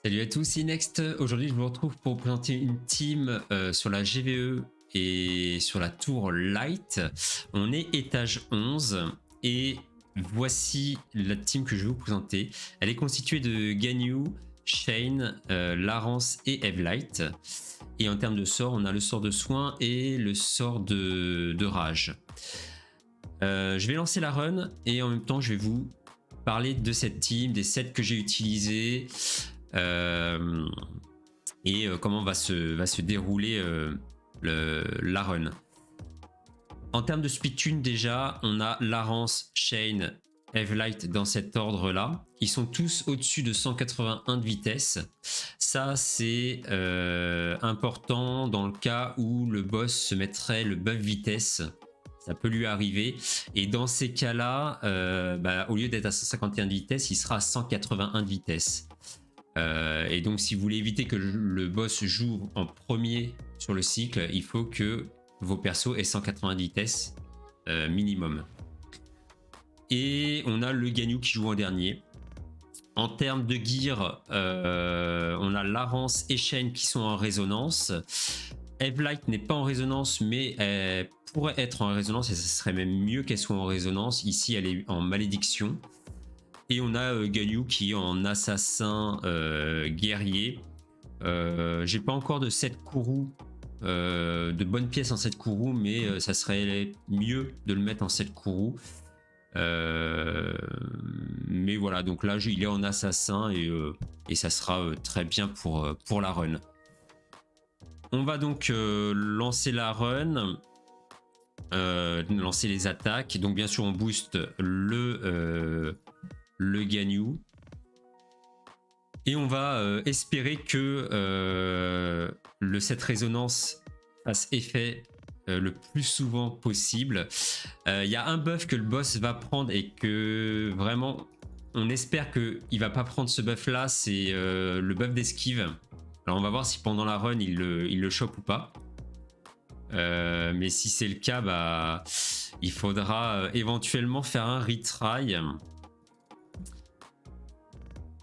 Salut à tous, c'est Next. Aujourd'hui, je vous retrouve pour vous présenter une team sur la GVE et sur la tour Light. On est étage 11 et voici la team que je vais vous présenter. Elle est constituée de Ganyu, Shane, Larence et Evelight. Et en termes de sort, on a le sort de soin et le sort de rage. Je vais lancer la run et en même temps, je vais vous parler de cette team, des sets que j'ai utilisés. Comment va se dérouler la run. En termes de speed tune, déjà, on a Larence, Shane, Evelight dans cet ordre-là. Ils sont tous au-dessus de 181 de vitesse. Ça, c'est important dans le cas où le boss se mettrait le buff vitesse. Ça peut lui arriver. Et dans ces cas-là, au lieu d'être à 151 de vitesse, il sera à 181 de vitesse. Et donc si vous voulez éviter que le boss joue en premier sur le cycle, il faut que vos persos aient 180 vitesse minimum. Et on a le Ganyu qui joue en dernier. En termes de gear, on a Larence et Shane qui sont en résonance. Evelight n'est pas en résonance, mais elle pourrait être en résonance et ce serait même mieux qu'elle soit en résonance. Ici, elle est en malédiction. Et on a Ganyu qui est en assassin guerrier. J'ai pas encore de set Kourou, de bonnes pièces en set Kourou, mais ça serait mieux de le mettre en set Kourou. Mais voilà, donc là il est en assassin et ça sera très bien pour la run. On va donc lancer la run. Lancer les attaques. Donc bien sûr on booste le Ganyu. Et on va espérer que le set résonance fasse effet le plus souvent possible. Il y a un buff que le boss va prendre et que vraiment on espère qu'il va pas prendre ce buff là, c'est le buff d'esquive. Alors on va voir si pendant la run il le chope ou pas. Mais si c'est le cas, il faudra éventuellement faire un retry.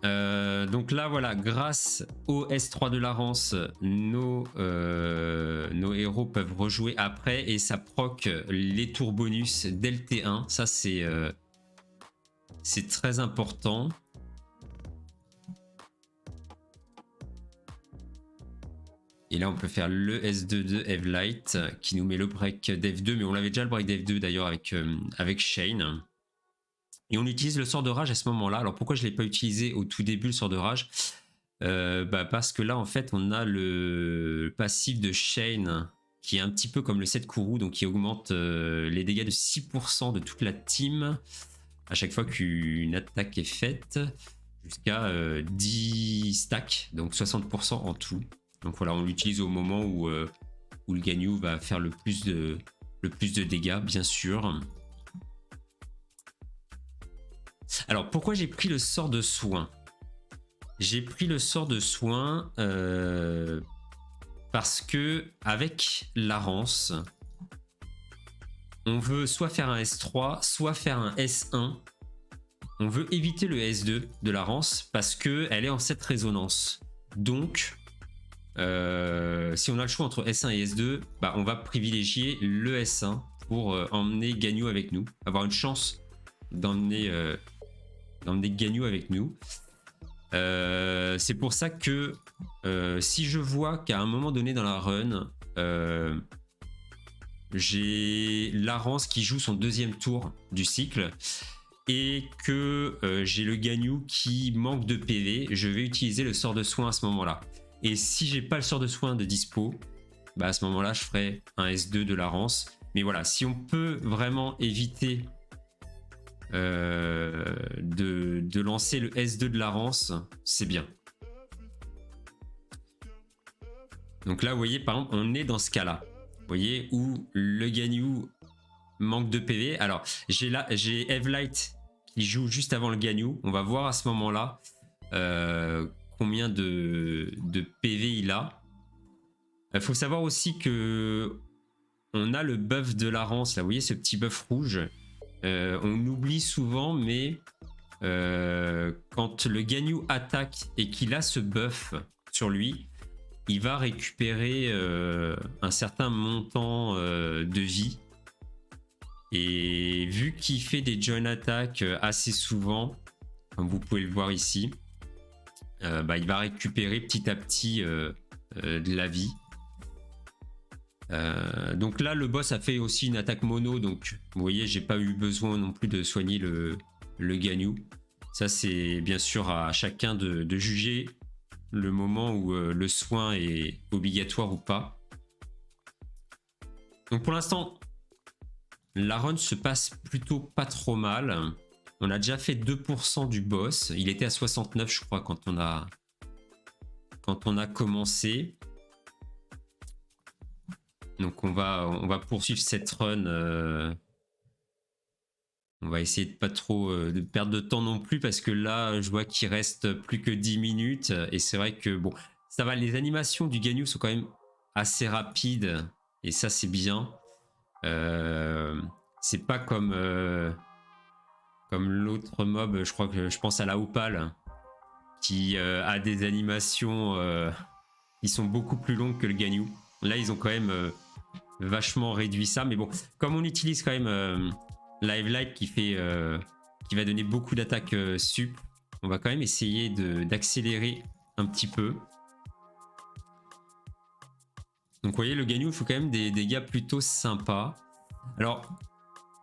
Donc là voilà, grâce au S3 de Larence, nos héros peuvent rejouer après et ça proc les tours bonus dès le T1. Ça c'est très important. Et là on peut faire le S2 de Evelight qui nous met le break d'F2, mais on l'avait déjà le break d'F2 d'ailleurs avec Shane. Et on utilise le sort de rage à ce moment-là. Alors pourquoi je ne l'ai pas utilisé au tout début, le sort de rage? Parce que là, en fait, on a le passif de Shane qui est un petit peu comme le set Kourou, donc qui augmente les dégâts de 6% de toute la team à chaque fois qu'une attaque est faite, jusqu'à 10 stacks, donc 60% en tout. Donc voilà, on l'utilise au moment où le Ganyu va faire le plus de dégâts, bien sûr. Alors, pourquoi j'ai pris le sort de soin? J'ai pris le sort de soin parce que avec Larence, on veut soit faire un S3, soit faire un S1. On veut éviter le S2 de Larence parce qu'elle est en cette résonance. Donc, si on a le choix entre S1 et S2, on va privilégier le S1 pour emmener Ganyu avec nous, avoir une chance d'emmener Ganyu avec nous. C'est pour ça que si je vois qu'à un moment donné dans la run, j'ai Larence qui joue son deuxième tour du cycle et que j'ai le Ganyu qui manque de PV, je vais utiliser le sort de soin à ce moment-là. Et si j'ai pas le sort de soin de dispo, à ce moment-là, je ferai un S2 de Larence. Mais voilà, si on peut vraiment éviter de lancer le S2 de Larence, c'est bien. Donc là, vous voyez, par exemple, on est dans ce cas-là. Vous voyez, où le Ganyu manque de PV. Alors, j'ai Evelight qui joue juste avant le Ganyu. On va voir à ce moment-là combien de PV il a. Il faut savoir aussi que on a le buff de Larence. Là, vous voyez ce petit buff rouge. On oublie souvent, mais quand le Ganyu attaque et qu'il a ce buff sur lui, il va récupérer un certain montant de vie. Et vu qu'il fait des joint attacks assez souvent, comme vous pouvez le voir ici, il va récupérer petit à petit de la vie. Donc là, le boss a fait aussi une attaque mono, donc vous voyez, j'ai pas eu besoin non plus de soigner le Ganyu. Ça, c'est bien sûr à chacun de juger le moment où le soin est obligatoire ou pas. Donc pour l'instant, la run se passe plutôt pas trop mal. On a déjà fait 2% du boss. Il était à 69, je crois, quand on a commencé. Donc on va poursuivre cette run. On va essayer de pas trop de perdre de temps non plus parce que là, je vois qu'il reste plus que 10 minutes. Et c'est vrai que bon, ça va. Les animations du Ganyu sont quand même assez rapides. Et ça, c'est bien. C'est pas comme l'autre mob, je pense à la Opale, qui a des animations qui sont beaucoup plus longues que le Ganyu. Là, ils ont quand même vachement réduit ça, mais bon, comme on utilise quand même Live Light qui va donner beaucoup d'attaques sup, on va quand même essayer d'accélérer un petit peu. Donc vous voyez, le Ganyu, il faut quand même des dégâts plutôt sympas. Alors,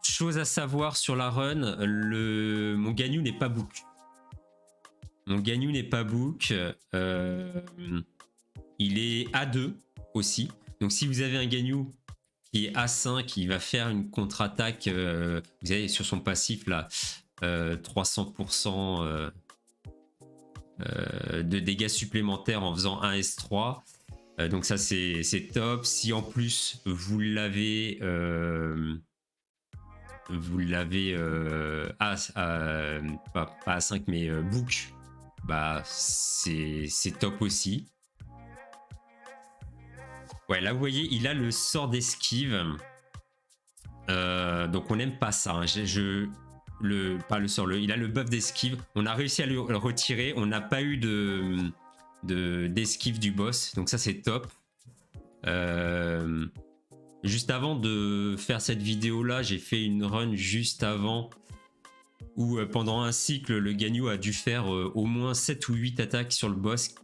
chose à savoir sur la run, mon Ganyu n'est pas book. Mon Ganyu n'est pas book. Il est A2 aussi. Donc si vous avez un Ganyu qui est A5, il va faire une contre-attaque. Vous avez sur son passif là 300% de dégâts supplémentaires en faisant un S3. Donc ça c'est top. Si en plus vous l'avez pas à 5 mais book, bah c'est top aussi. Ouais, là vous voyez, il a le sort d'esquive. Donc on n'aime pas ça. Hein. Pas le sort, il a le buff d'esquive. On a réussi à le retirer. On n'a pas eu d'esquive du boss. Donc ça c'est top. Juste avant de faire cette vidéo là, j'ai fait une run juste avant où pendant un cycle, le Ganyu a dû faire au moins 7 ou 8 attaques sur le boss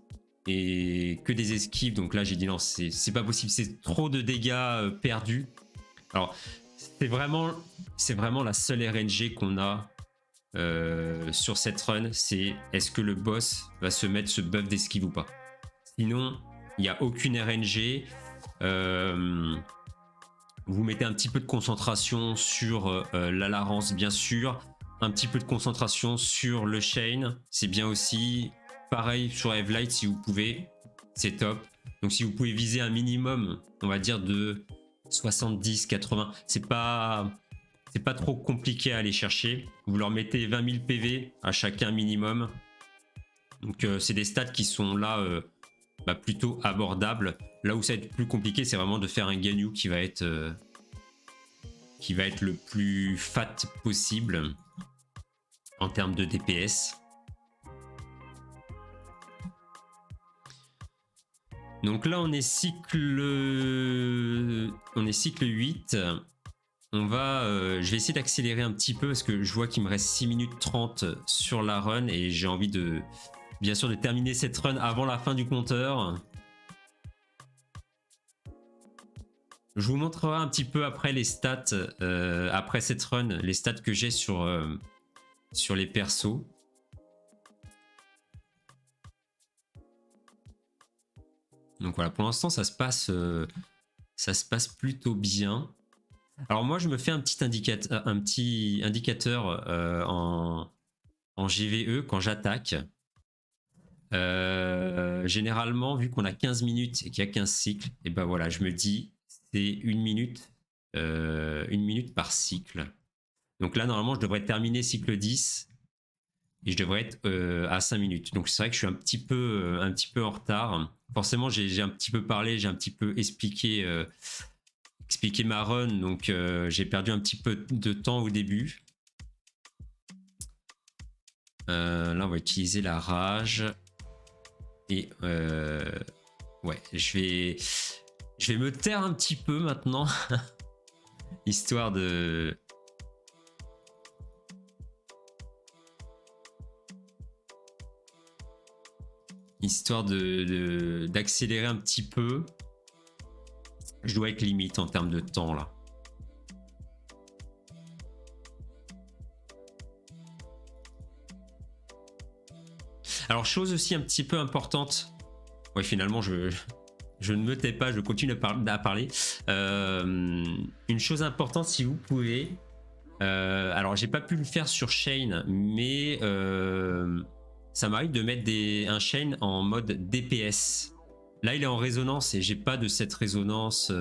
et que des esquives. Donc là j'ai dit non, c'est pas possible, c'est trop de dégâts perdus. Alors c'est vraiment la seule RNG qu'on a sur cette run, c'est est-ce que le boss va se mettre ce buff d'esquive ou pas. Sinon il n'y a aucune RNG. Vous mettez un petit peu de concentration sur la Larence, bien sûr. Un petit peu de concentration sur le Chain, c'est bien aussi. Pareil sur Evelight si vous pouvez, c'est top. Donc si vous pouvez viser un minimum, on va dire de 70-80, c'est pas trop compliqué à aller chercher. Vous leur mettez 20 000 PV à chacun minimum. Donc c'est des stats qui sont là plutôt abordables. Là où ça va être plus compliqué, c'est vraiment de faire un Ganyu qui va être le plus fat possible en termes de DPS. Donc là on est cycle 8. Je vais essayer d'accélérer un petit peu parce que je vois qu'il me reste 6 minutes 30 sur la run et j'ai envie bien sûr de terminer cette run avant la fin du compteur. Je vous montrerai un petit peu après les stats, après cette run, les stats que j'ai sur les persos. Donc voilà, pour l'instant ça se passe plutôt bien. Alors moi je me fais un petit indicateur en GVE quand j'attaque. Généralement, vu qu'on a 15 minutes et qu'il y a 15 cycles, et ben voilà, je me dis c'est une minute par cycle. Donc là, normalement, je devrais terminer cycle 10 et je devrais être à 5 minutes. Donc c'est vrai que je suis un petit peu en retard. Forcément, j'ai un petit peu parlé, j'ai un petit peu expliqué ma run, donc j'ai perdu un petit peu de temps au début. Là, on va utiliser la rage. Et ouais, je vais me taire un petit peu maintenant. Histoire de... Histoire d'accélérer un petit peu. Je dois être limite en termes de temps là. Alors, chose aussi un petit peu importante. Ouais, finalement, je ne me tais pas, je continue à parler. Une chose importante, si vous pouvez. Alors, j'ai pas pu le faire sur Shane, mais ça m'arrive de mettre un Shane en mode DPS. Là, il est en résonance et j'ai pas de cette résonance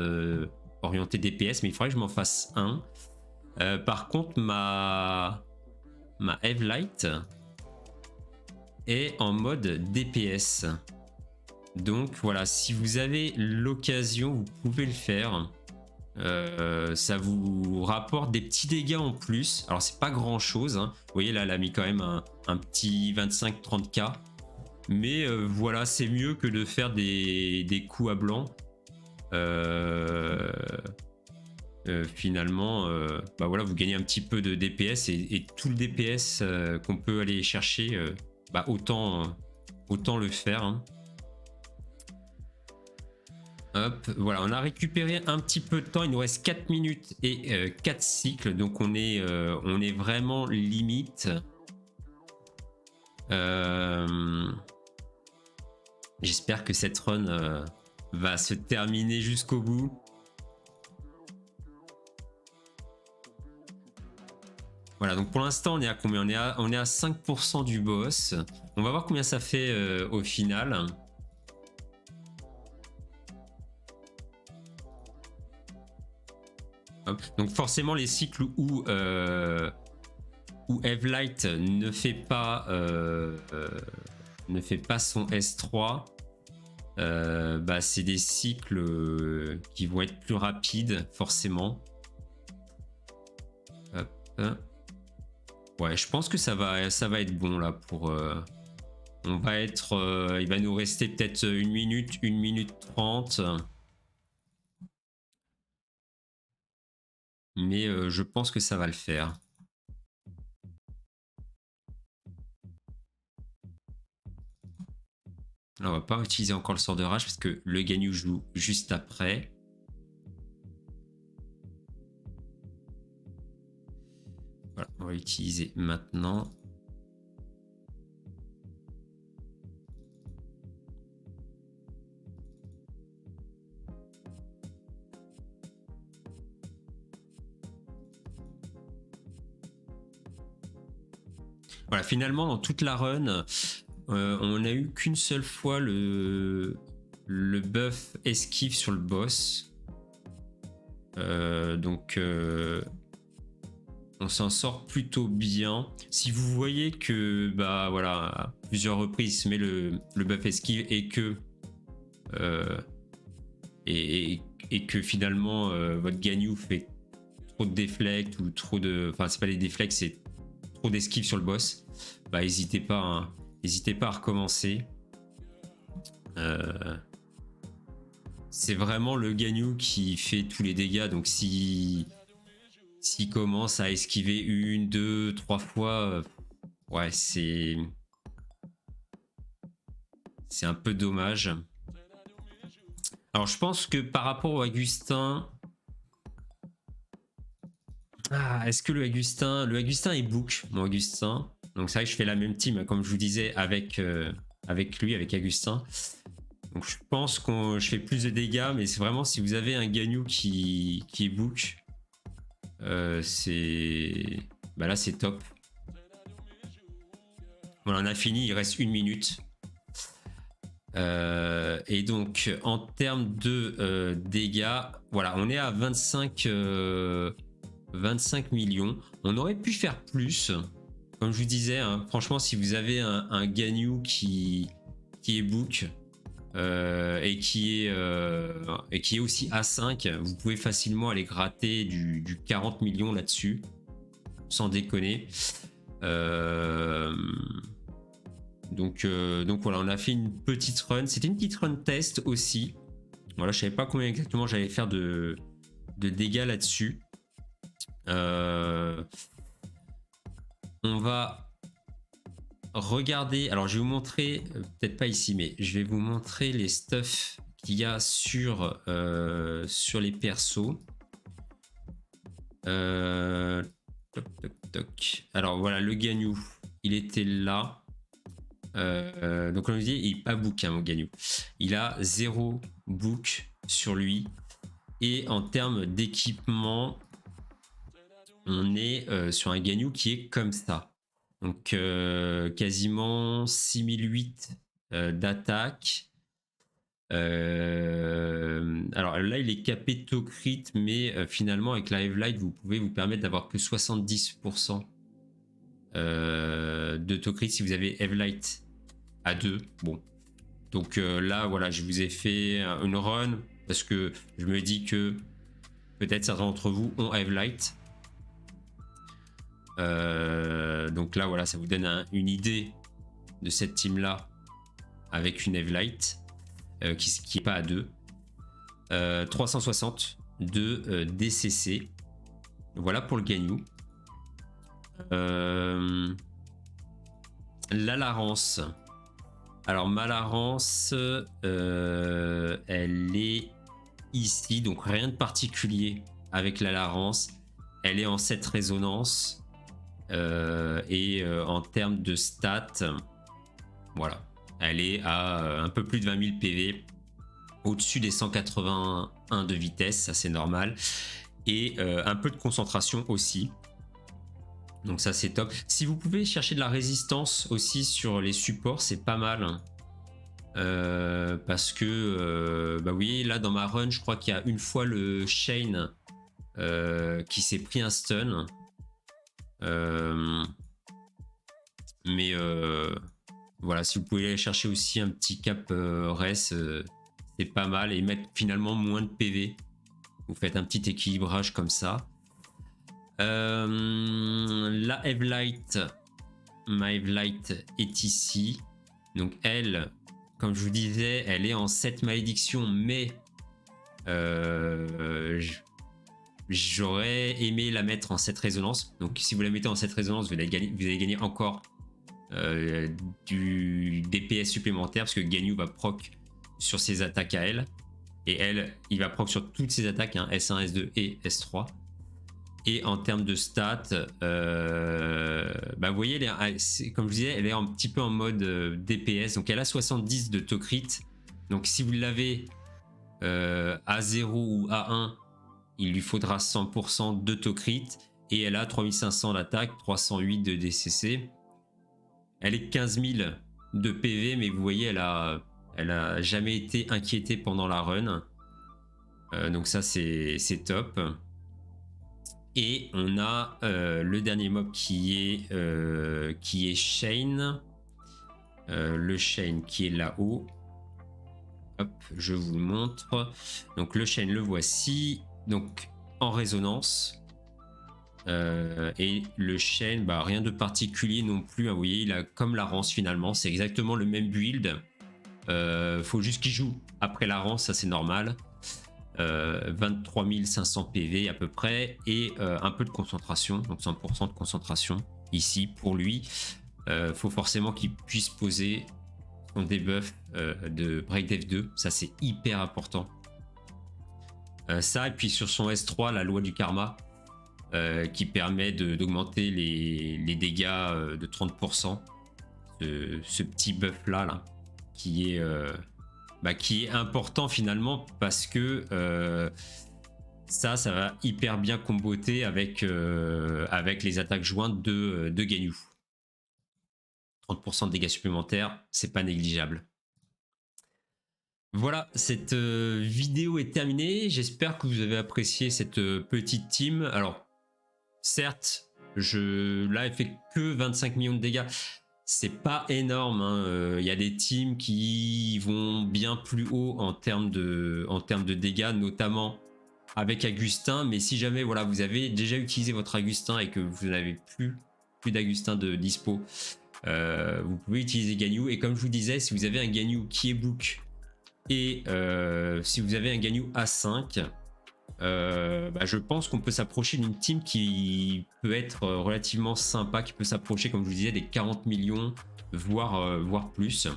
orientée DPS, mais il faudrait que je m'en fasse un. Par contre, ma Evelight est en mode DPS. Donc voilà, si vous avez l'occasion, vous pouvez le faire. Ça vous rapporte des petits dégâts en plus. Alors c'est pas grand chose, hein. Vous voyez là, elle a mis quand même un petit 25-30k. Mais voilà, c'est mieux que de faire des coups à blanc. Finalement, bah voilà, vous gagnez un petit peu de DPS et tout le DPS qu'on peut aller chercher, bah autant le faire. Hein. Hop, voilà, on a récupéré un petit peu de temps. Il nous reste 4 minutes et 4 cycles. Donc on est vraiment limite. J'espère que cette run va se terminer jusqu'au bout. Voilà, donc pour l'instant on est à combien? On est à 5% du boss. On va voir combien ça fait au final. Hop. Donc forcément les cycles où Evelight ne fait pas son S3, bah c'est des cycles qui vont être plus rapides forcément. Hop. Ouais, je pense que ça va être bon là pour. On va être. Il va nous rester peut-être 1 minute 30. Mais je pense que ça va le faire. Alors, on va pas utiliser encore le sort de rage parce que le Ganyu joue juste après. Voilà, on va l'utiliser maintenant. Voilà, finalement, dans toute la run, on n'a eu qu'une seule fois le buff esquive sur le boss. Donc, on s'en sort plutôt bien. Si vous voyez que, bah voilà, à plusieurs reprises, il se met le buff esquive et que et que finalement votre Ganyu fait trop de déflects ou trop de, enfin c'est pas des déflects, c'est trop d'esquive sur le boss, bah n'hésitez pas, hein. N'hésitez pas à recommencer. C'est vraiment le Ganyu qui fait tous les dégâts, donc s'il commence à esquiver 1, 2, 3 fois, ouais c'est un peu dommage. Alors je pense que par rapport au Agustin, est-ce que le Agustin est book, mon Agustin. Donc c'est vrai que je fais la même team, comme je vous disais, avec lui, avec Agustin. Donc je pense que je fais plus de dégâts, mais c'est vraiment si vous avez un Ganyu qui est book, c'est... Bah là c'est top. Voilà, on a fini, il reste 1 minute. Et donc en termes de dégâts, voilà, on est à 25 millions. On aurait pu faire plus. Comme je vous disais, hein, franchement, si vous avez un Ganyu qui est book et qui est aussi A5, vous pouvez facilement aller gratter du 40 millions là-dessus, sans déconner. Euh, donc voilà, on a fait une petite run. C'était une petite run test aussi. Voilà, je savais pas combien exactement j'allais faire de dégâts là-dessus. On va regarder. Alors, je vais vous montrer, peut-être pas ici, mais je vais vous montrer les stuffs qu'il y a sur les persos. Toc, toc, toc. Alors voilà, le Ganyu, il était là. Donc comme je dis, il n'est pas book, hein, mon Ganyu. Il a 0 book sur lui. Et en termes d'équipement, on est sur un Ganyu qui est comme ça. Donc quasiment 6008 d'attaque. Alors là, il est capé to crit, mais finalement, avec la Evelight, vous pouvez vous permettre d'avoir que 70% de to crit si vous avez Evelight à 2. Bon. Donc là, voilà, je vous ai fait une run parce que je me dis que peut-être certains d'entre vous ont Evelight. Donc là, voilà, ça vous donne une idée de cette team-là avec une Evelight. Qui n'est pas à 2. 360 de DCC. Voilà pour le Ganyu. La Larence. Alors ma Larence, elle est ici, donc rien de particulier avec la Larence. Elle est en 7 résonance. Et en termes de stats, voilà. Elle est à un peu plus de 20 000 PV, au-dessus des 181 de vitesse, ça c'est normal, et un peu de concentration aussi. Donc ça c'est top. Si vous pouvez chercher de la résistance aussi sur les supports, c'est pas mal. Parce que, bah oui, là dans ma run, je crois qu'il y a une fois le Shane qui s'est pris un stun. Mais voilà, si vous pouvez aller chercher aussi un petit cap res, c'est pas mal, et mettre finalement moins de PV. Vous faites un petit équilibrage comme ça. La Evelight, ma Evelight est ici. Donc elle, comme je vous disais, elle est en 7 malédiction, mais j'aurais aimé la mettre en 7 résonance. Donc si vous la mettez en 7 résonance, vous allez gagner encore du DPS supplémentaire, parce que Ganyu va proc sur ses attaques à elle, et elle, il va proc sur toutes ses attaques, hein, S1, S2 et S3. Et en termes de stats, bah vous voyez, comme je vous disais, elle est un petit peu en mode DPS, donc elle a 70 de to crit. Donc si vous l'avez à 0 ou à 1, il lui faudra 100% de to crit, et elle a 3500 d'attaque, 308 de DCC. Elle est 15 000 de PV, mais vous voyez, elle a jamais été inquiétée pendant la run. Donc ça, c'est top. Et on a le dernier mob qui est Shane. Le Shane qui est là-haut. Hop, je vous le montre. Donc le Shane, le voici. Donc en résonance. Et le Shane, bah, rien de particulier non plus, hein, vous voyez, il a comme la Rance finalement, c'est exactement le même build. Faut juste qu'il joue après la Rance, ça c'est normal. 23 500 PV à peu près, et un peu de concentration, donc 100% de concentration ici pour lui. Faut forcément qu'il puisse poser son debuff de Break Death 2, ça c'est hyper important. Ça, et puis sur son S3, la loi du karma, qui permet d'augmenter les dégâts de 30%. Ce petit buff là, qui est important finalement, parce que ça va hyper bien comboter avec les attaques jointes de Ganyu. 30% de dégâts supplémentaires, c'est pas négligeable. Voilà, cette vidéo est terminée. J'espère que vous avez apprécié cette petite team. Alors, certes, là, elle fait que 25 millions de dégâts. C'est pas énorme, hein. Y a des teams qui vont bien plus haut en termes de dégâts, notamment avec Agustin. Mais si jamais, voilà, vous avez déjà utilisé votre Agustin et que vous n'avez plus plus d'Agustin de dispo, vous pouvez utiliser Gagnou. Et comme je vous disais, si vous avez un Gagnou qui est book et si vous avez un Gagnou A5, je pense qu'on peut s'approcher d'une team qui peut être relativement sympa, qui peut s'approcher, comme je vous disais, des 40 millions, voire plus.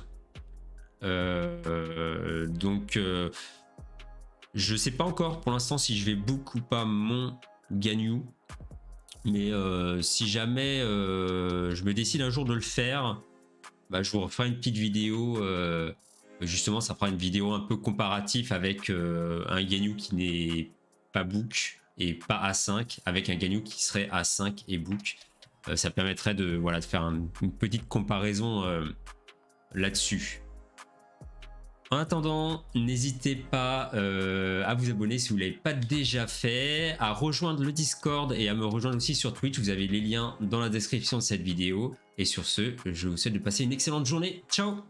Donc je sais pas encore pour l'instant si je vais book ou pas mon Gagnou, mais si jamais je me décide un jour de le faire, je vous referai une petite vidéo. Justement, ça fera une vidéo un peu comparatif avec un Gagnou qui n'est pas book et pas A5, avec un Gagnou qui serait A5 et book. Ça permettrait de faire une petite comparaison là-dessus. En attendant, n'hésitez pas à vous abonner si vous ne l'avez pas déjà fait, à rejoindre le Discord et à me rejoindre aussi sur Twitch. Vous avez les liens dans la description de cette vidéo. Et sur ce, je vous souhaite de passer une excellente journée. Ciao!